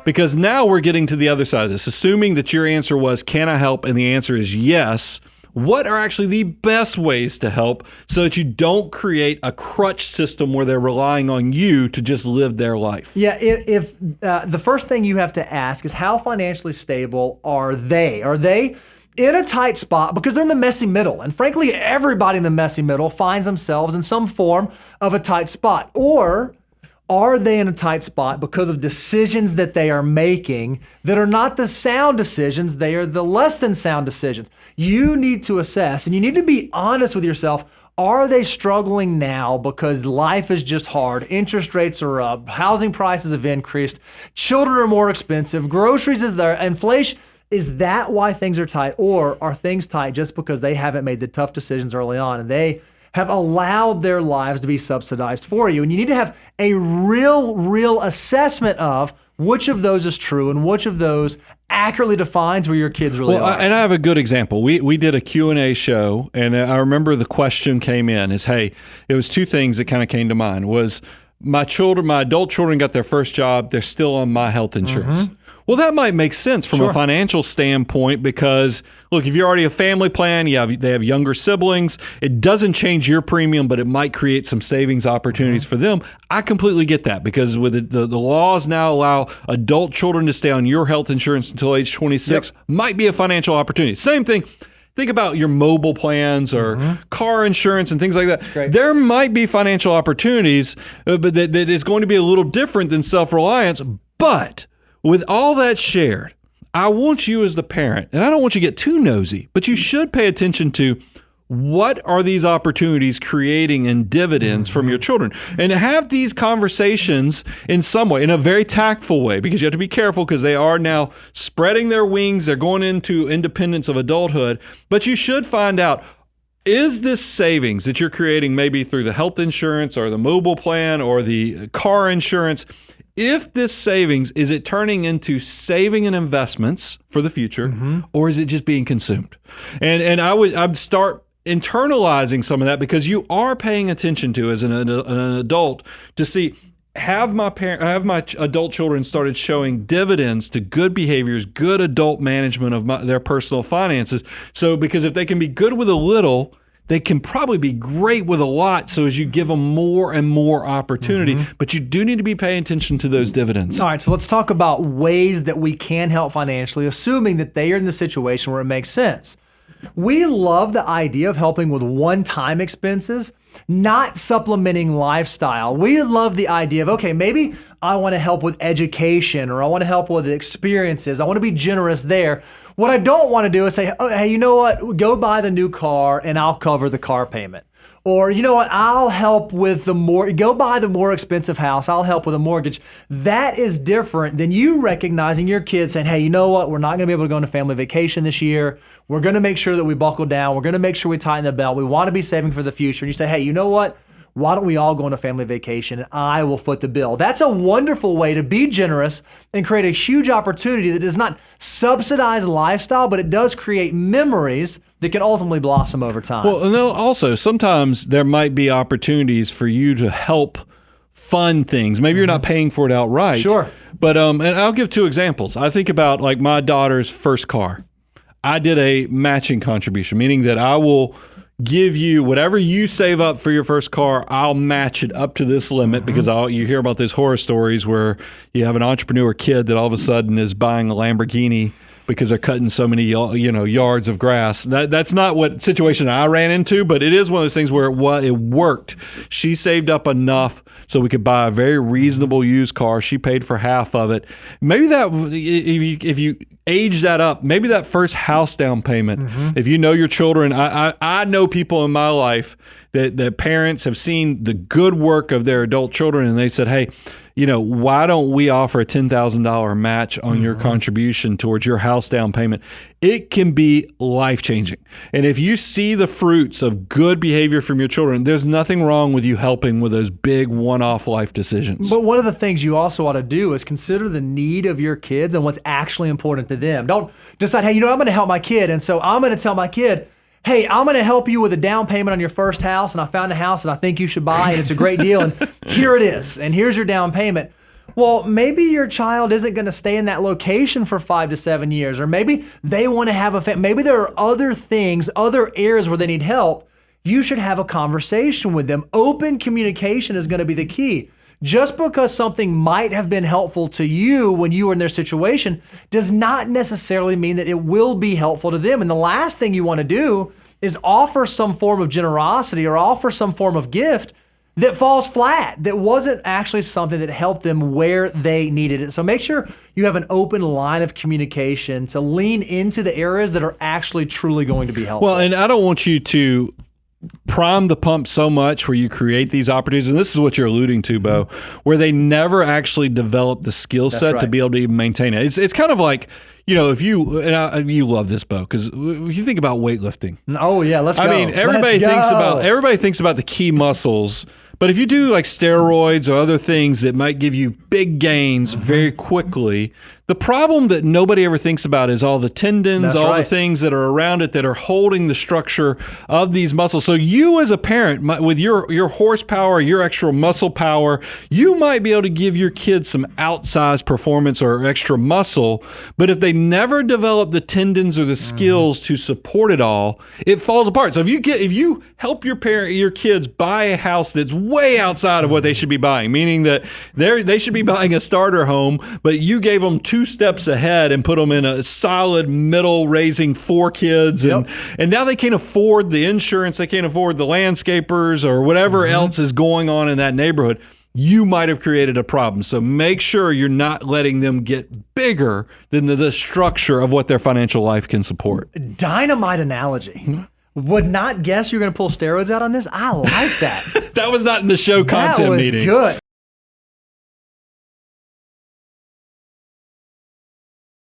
Because now we're getting to the other side of this. Assuming that your answer was, can I help? And the answer is yes. What are actually the best ways to help so that you don't create a crutch system where they're relying on you to just live their life? Yeah, if the first thing you have to ask is, how financially stable are they? Are they in a tight spot because they're in the messy middle? And frankly, everybody in the messy middle finds themselves in some form of a tight spot. Or are they in a tight spot because of decisions that they are making that are not the sound decisions, they are the less than sound decisions? You need to assess, and you need to be honest with yourself. Are they struggling now because life is just hard? Interest rates are up, housing prices have increased, children are more expensive, groceries is there, inflation. Is that why things are tight? Or are things tight just because they haven't made the tough decisions early on and they have allowed their lives to be subsidized for you? And you need to have a real assessment of which of those is true and which of those accurately defines where your kids really are. And I have a good example. We did a Q&A show, and I remember the question came in is, hey, it was two things that kind of came to mind. Was my adult children got their first job, they're still on my health insurance. Mm-hmm. Well, that might make sense from a financial standpoint because, look, if you're already a family plan, they have younger siblings, it doesn't change your premium, but it might create some savings opportunities for them. I completely get that because with the laws now allow adult children to stay on your health insurance until age 26, might be a financial opportunity. Same thing. Think about your mobile plans or car insurance and things like that. Great. There might be financial opportunities, but that is going to be a little different than self-reliance. But with all that shared, I want you as the parent, and I don't want you to get too nosy, but you should pay attention to what are these opportunities creating in dividends from your children, and have these conversations in some way, in a very tactful way, because you have to be careful because they are now spreading their wings. They're going into independence of adulthood, but you should find out, is this savings that you're creating maybe through the health insurance or the mobile plan or the car insurance, if this savings, is it turning into saving and investments for the future, or is it just being consumed? And I'd start internalizing some of that because you are paying attention to, as an adult, to see, have my adult children started showing dividends to good behaviors, good adult management of their personal finances? So because if they can be good with a little, they can probably be great with a lot. So as you give them more and more opportunity, but you do need to be paying attention to those dividends. All right, so let's talk about ways that we can help financially, assuming that they are in the situation where it makes sense. We love the idea of helping with one-time expenses, not supplementing lifestyle. We love the idea of, okay, maybe I want to help with education, or I want to help with experiences. I want to be generous there. What I don't want to do is say, oh, hey, you know what? Go buy the new car and I'll cover the car payment. Or, you know what, I'll help with go buy the more expensive house, I'll help with a mortgage. That is different than you recognizing your kids saying, hey, you know what, we're not going to be able to go on a family vacation this year. We're going to make sure that we buckle down. We're going to make sure we tighten the belt. We want to be saving for the future. And you say, hey, you know what? Why don't we all go on a family vacation and I will foot the bill? That's a wonderful way to be generous and create a huge opportunity that does not subsidize lifestyle, but it does create memories that can ultimately blossom over time. Well, and also sometimes there might be opportunities for you to help fund things. Maybe you're not paying for it outright. Sure. But and I'll give two examples. I think about like my daughter's first car. I did a matching contribution, meaning that I will give you whatever you save up for your first car, I'll match it up to this limit, because you hear about those horror stories where you have an entrepreneur kid that all of a sudden is buying a Lamborghini because they're cutting so many yards of grass. That's not what situation I ran into, but it is one of those things where it worked. She saved up enough so we could buy a very reasonable used car. She paid for half of it. Maybe that if you age that up, maybe that first house down payment, if you know your children, I know people in my life that parents have seen the good work of their adult children and they said, hey, why don't we offer a $10,000 match on your contribution towards your house down payment? It can be life-changing. And if you see the fruits of good behavior from your children, there's nothing wrong with you helping with those big one-off life decisions. But one of the things you also ought to do is consider the need of your kids and what's actually important to them. Don't decide, hey, I'm going to help my kid, and so I'm going to tell my kid, hey, I'm going to help you with a down payment on your first house, and I found a house that I think you should buy, and it's a great deal, and here it is, and here's your down payment. Well, maybe your child isn't going to stay in that location for 5 to 7 years, or maybe they want to have a family. Maybe there are other things, other areas where they need help. You should have a conversation with them. Open communication is going to be the key. Just because something might have been helpful to you when you were in their situation does not necessarily mean that it will be helpful to them. And the last thing you want to do is offer some form of generosity or offer some form of gift that falls flat, that wasn't actually something that helped them where they needed it. So make sure you have an open line of communication to lean into the areas that are actually truly going to be helpful. Well, and I don't want you to prime the pump so much where you create these opportunities, and this is what you're alluding to, Bo, where they never actually develop the skill set to be able to even maintain it. It's kind of like, if you, you love this, Bo, because if you think about weightlifting. Oh yeah, let's go. I mean, everybody thinks about the key muscles, but if you do like steroids or other things that might give you big gains very quickly, the problem that nobody ever thinks about is all the tendons, the things that are around it that are holding the structure of these muscles. So you as a parent, with your horsepower, your extra muscle power, you might be able to give your kids some outsized performance or extra muscle, but if they never develop the tendons or the skills to support it all, it falls apart. So if you help your kids buy a house that's way outside of what they should be buying, meaning that they should be buying a starter home, but you gave them 2 steps ahead and put them in a solid middle, raising 4 kids, and now they can't afford the insurance, they can't afford the landscapers or whatever else is going on in that neighborhood, you might have created a problem. So make sure you're not letting them get bigger than the structure of what their financial life can support. Dynamite analogy. Would not guess you're going to pull steroids out on this. I like that. That was not in the show content meeting. That was good.